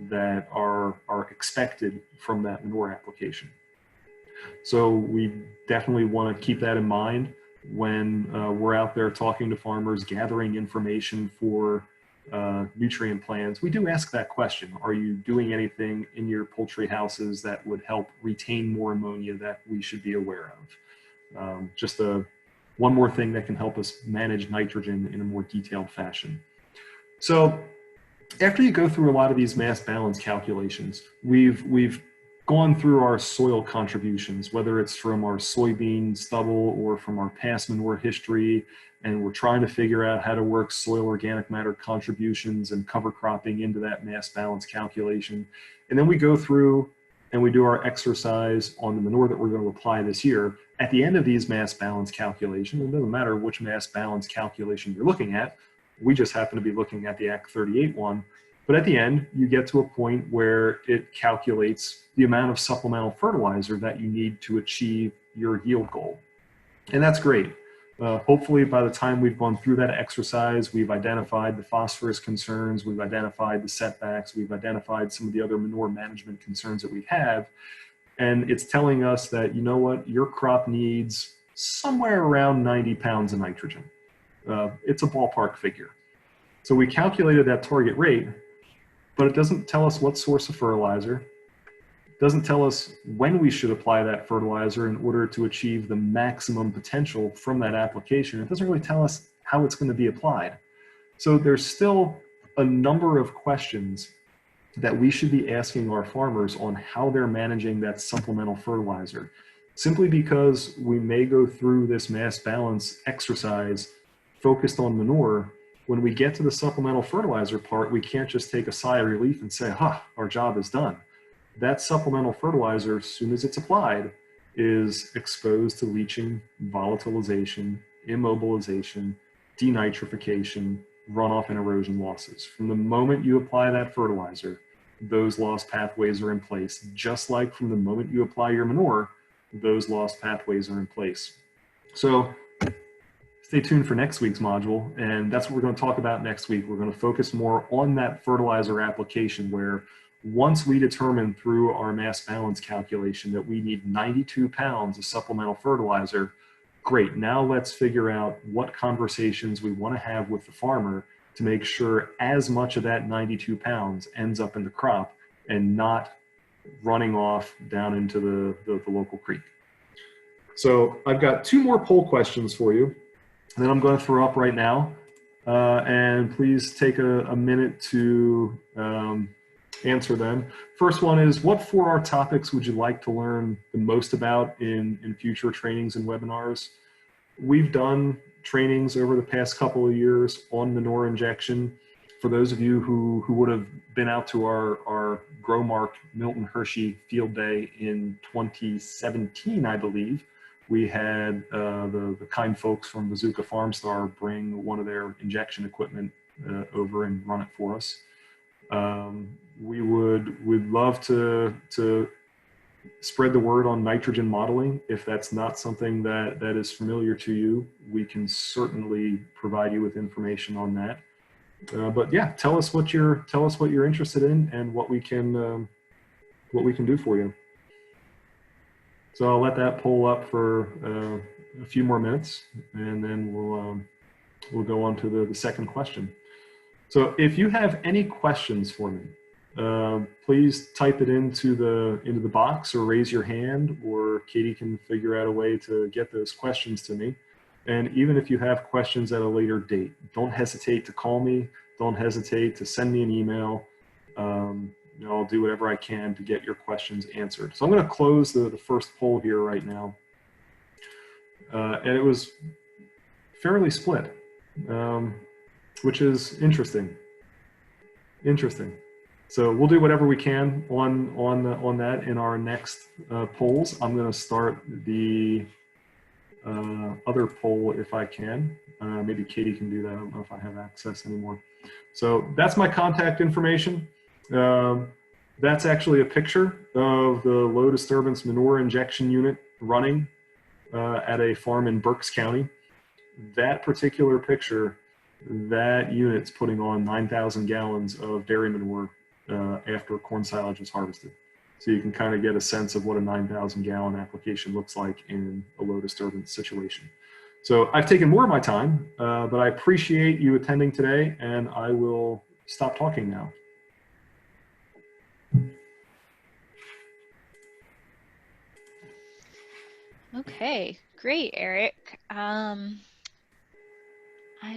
that are expected from that manure application. So we definitely want to keep that in mind when we're out there talking to farmers, gathering information for nutrient plans. We do ask that question: are you doing anything in your poultry houses that would help retain more ammonia that we should be aware of? Just one more thing that can help us manage nitrogen in a more detailed fashion. So after you go through a lot of these mass balance calculations, we've gone through our soil contributions, whether it's from our soybean stubble or from our past manure history, and we're trying to figure out how to work soil organic matter contributions and cover cropping into that mass balance calculation. And then we go through and we do our exercise on the manure that we're going to apply this year. At the end of these mass balance calculations, it doesn't matter which mass balance calculation you're looking at, we just happen to be looking at the Act 38 one. But at the end, you get to a point where it calculates the amount of supplemental fertilizer that you need to achieve your yield goal. And that's great. Hopefully by the time we've gone through that exercise, we've identified the phosphorus concerns, we've identified the setbacks, we've identified some of the other manure management concerns that we have. And it's telling us that, you know what, your crop needs somewhere around 90 pounds of nitrogen. It's a ballpark figure. So we calculated that target rate, but it doesn't tell us what source of fertilizer. It doesn't tell us when we should apply that fertilizer in order to achieve the maximum potential from that application. It doesn't really tell us how it's going to be applied. So there's still a number of questions that we should be asking our farmers on how they're managing that supplemental fertilizer. Simply because we may go through this mass balance exercise focused on manure, when we get to the supplemental fertilizer part, we can't just take a sigh of relief and say, our job is done. That supplemental fertilizer, as soon as it's applied, is exposed to leaching, volatilization, immobilization, denitrification, runoff and erosion losses. From the moment you apply that fertilizer, those loss pathways are in place. Just like from the moment you apply your manure, those loss pathways are in place. So stay tuned for next week's module, and that's what we're going to talk about next week. We're going to focus more on that fertilizer application, where once we determine through our mass balance calculation that we need 92 pounds of supplemental fertilizer, great, now let's figure out what conversations we want to have with the farmer to make sure as much of that 92 pounds ends up in the crop and not running off down into the local creek. So I've got 2 more poll questions for you that I'm going to throw up right now. And please take a minute to answer them. First one is, what 4R topics would you like to learn the most about in future trainings and webinars? We've done trainings over the past couple of years on manure injection. For those of you who would have been out to our GrowMark Milton Hershey field day in 2017, I believe, we had the kind folks from Bazooka Farmstar bring one of their injection equipment over and run it for us. We'd love to spread the word on nitrogen modeling. If that's not something that is familiar to you, we can certainly provide you with information on that. But yeah, tell us what you're interested in and what we can do for you. So I'll let that poll up for a few more minutes, and then we'll go on to the second question. So if you have any questions for me, please type it into the box or raise your hand, or Katie can figure out a way to get those questions to me. And even if you have questions at a later date, don't hesitate to call me. Don't hesitate to send me an email. I'll do whatever I can to get your questions answered. So I'm going to close the first poll here right now. And it was fairly split, which is interesting. So we'll do whatever we can on that in our next polls. I'm going to start the other poll if I can. Maybe Katie can do that. I don't know if I have access anymore. So that's my contact information. That's actually a picture of the low disturbance manure injection unit running at a farm in Berks County. That particular picture, that unit's putting on 9,000 gallons of dairy manure after corn silage is harvested. So you can kind of get a sense of what a 9,000 gallon application looks like in a low disturbance situation. So I've taken more of my time, but I appreciate you attending today, and I will stop talking now. Okay, great, Eric. I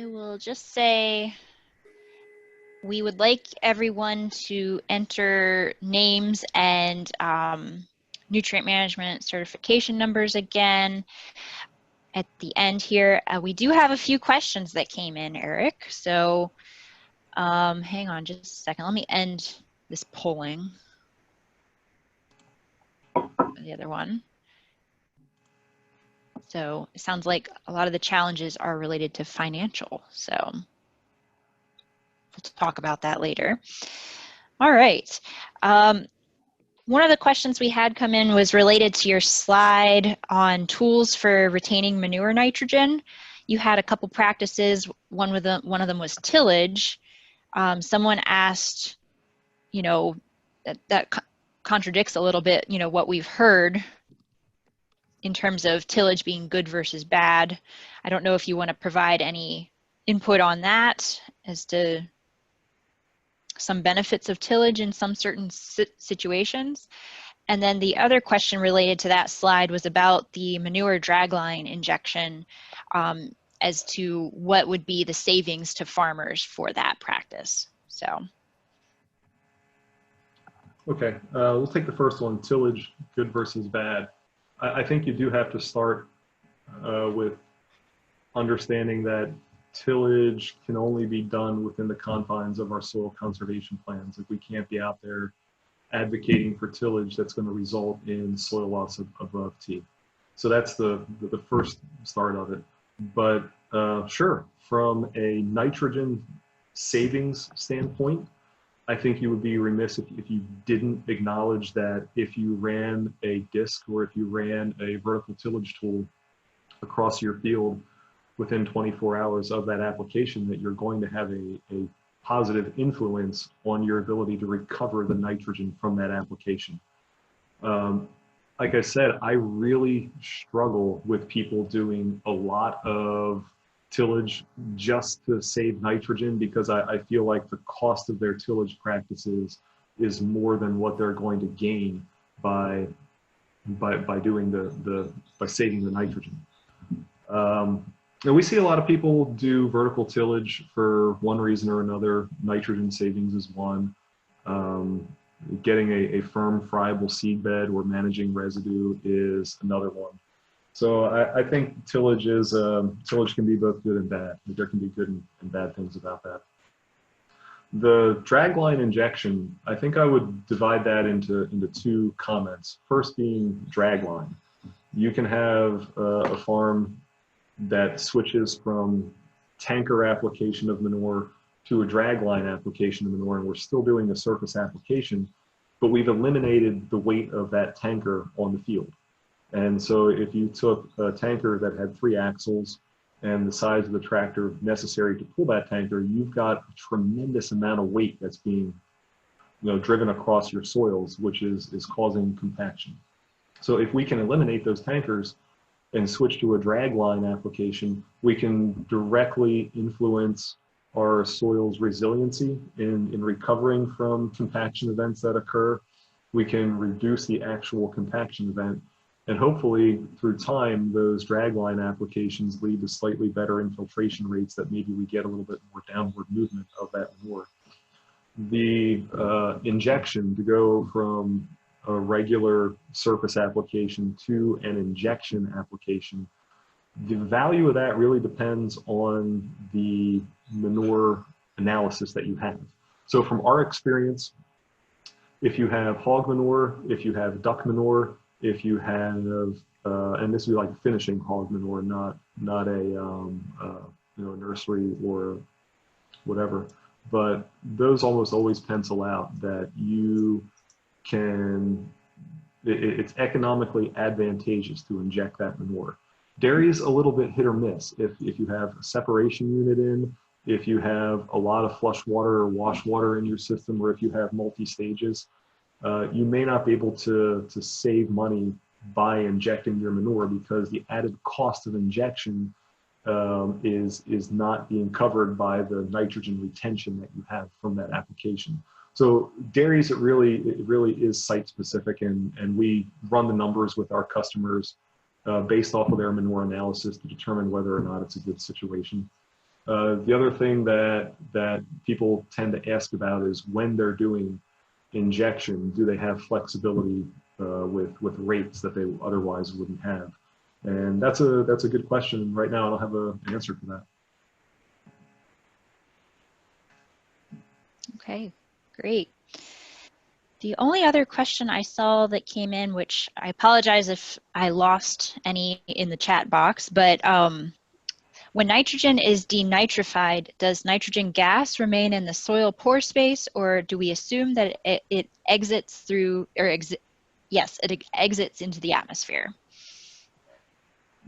will just say we would like everyone to enter names and nutrient management certification numbers again at the end here. We do have a few questions that came in, Eric. So hang on just a second. Let me end this polling. The other one. So it sounds like a lot of the challenges are related to financial. So we'll talk about that later. All right. One of the questions we had come in was related to your slide on tools for retaining manure nitrogen. You had a couple practices. One of them was tillage. Someone asked, that contradicts a little bit, what we've heard in terms of tillage being good versus bad. I don't know if you want to provide any input on that as to some benefits of tillage in some certain situations. And then the other question related to that slide was about the manure dragline injection, as to what would be the savings to farmers for that practice. So. Okay, we'll take the first one, tillage, good versus bad. I think you do have to start with understanding that tillage can only be done within the confines of our soil conservation plans. If we can't be out there advocating for tillage, that's going to result in soil loss above T. So that's the first start of it. But sure, from a nitrogen savings standpoint, I think you would be remiss if you didn't acknowledge that if you ran a disc or if you ran a vertical tillage tool across your field within 24 hours of that application, that you're going to have a positive influence on your ability to recover the nitrogen from that application. Like I said, I really struggle with people doing a lot of tillage just to save nitrogen, because I feel like the cost of their tillage practices is more than what they're going to gain by doing by saving the nitrogen. Now we see a lot of people do vertical tillage for one reason or another. Nitrogen savings is one. Getting a firm, friable seed bed or managing residue is another one. So I think tillage can be both good and bad. There can be good and bad things about that. The dragline injection, I think I would divide that into two comments. First being dragline. You can have a farm that switches from tanker application of manure to a dragline application of manure, and we're still doing the surface application, but we've eliminated the weight of that tanker on the field. And so if you took a tanker that had 3 axles and the size of the tractor necessary to pull that tanker, you've got a tremendous amount of weight that's being driven across your soils, which is causing compaction. So if we can eliminate those tankers and switch to a dragline application, we can directly influence our soil's resiliency in recovering from compaction events that occur. We can reduce the actual compaction event. And hopefully, through time, those dragline applications lead to slightly better infiltration rates that maybe we get a little bit more downward movement of that manure. The injection, to go from a regular surface application to an injection application, the value of that really depends on the manure analysis that you have. So from our experience, if you have hog manure, if you have duck manure, if you have, and this would be like finishing hog manure, not a nursery or whatever, but those almost always pencil out that you can, it's economically advantageous to inject that manure. Dairy is a little bit hit or miss. If you have a separation unit in, if you have a lot of flush water or wash water in your system, or if you have multi-stages, you may not be able to save money by injecting your manure because the added cost of injection is not being covered by the nitrogen retention that you have from that application. So dairies, it really is site specific, and we run the numbers with our customers based off of their manure analysis to determine whether or not it's a good situation. The other thing that people tend to ask about is when they're doing injection, do they have flexibility with rates that they otherwise wouldn't have? And that's a good question. Right now, I don't have an answer for that. Okay, great. The only other question I saw that came in, which I apologize if I lost any in the chat box, but when nitrogen is denitrified, does nitrogen gas remain in the soil pore space, or do we assume that it exits through, or yes, it exits into the atmosphere?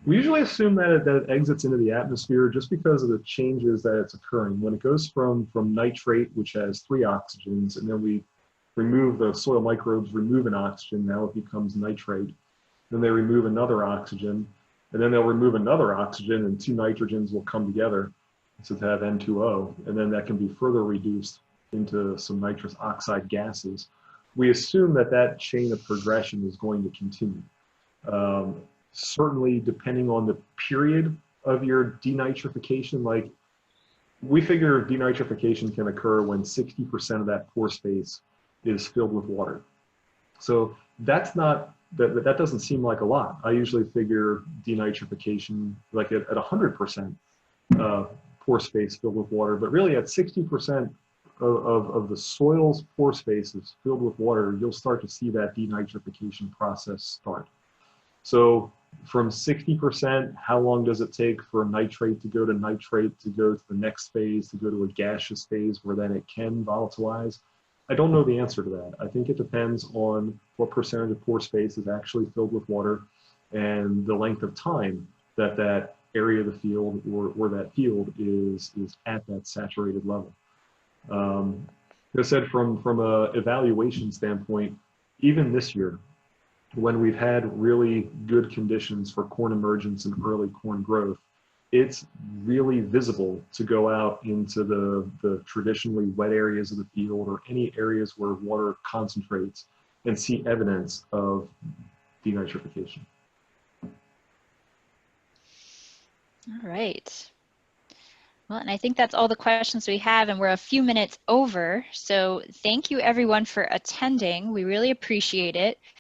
We usually assume that it exits into the atmosphere just because of the changes that it's occurring. When it goes from nitrate, which has 3 oxygens, and then we remove the soil microbes, remove an oxygen, now it becomes nitrate. Then they remove another oxygen, and then they'll remove another oxygen, and 2 nitrogens will come together to have N2O, and then that can be further reduced into some nitrous oxide gases. We assume that chain of progression is going to continue. Certainly, depending on the period of your denitrification, like we figure denitrification can occur when 60% of that pore space is filled with water. So that's not, that doesn't seem like a lot. I usually figure denitrification like at 100% pore space filled with water, but really at 60% of the soil's pore space is filled with water, you'll start to see that denitrification process start. So from 60%, how long does it take for nitrate to go to the next phase, to go to a gaseous phase where then it can volatilize? I don't know the answer to that. I think it depends on what percentage of pore space is actually filled with water and the length of time that area of the field or that field is at that saturated level. As I said, from a evaluation standpoint, even this year, when we've had really good conditions for corn emergence and early corn growth, it's really visible to go out into the traditionally wet areas of the field or any areas where water concentrates and see evidence of denitrification. All right. Well, and I think that's all the questions we have, and we're a few minutes over. So thank you everyone for attending. We really appreciate it.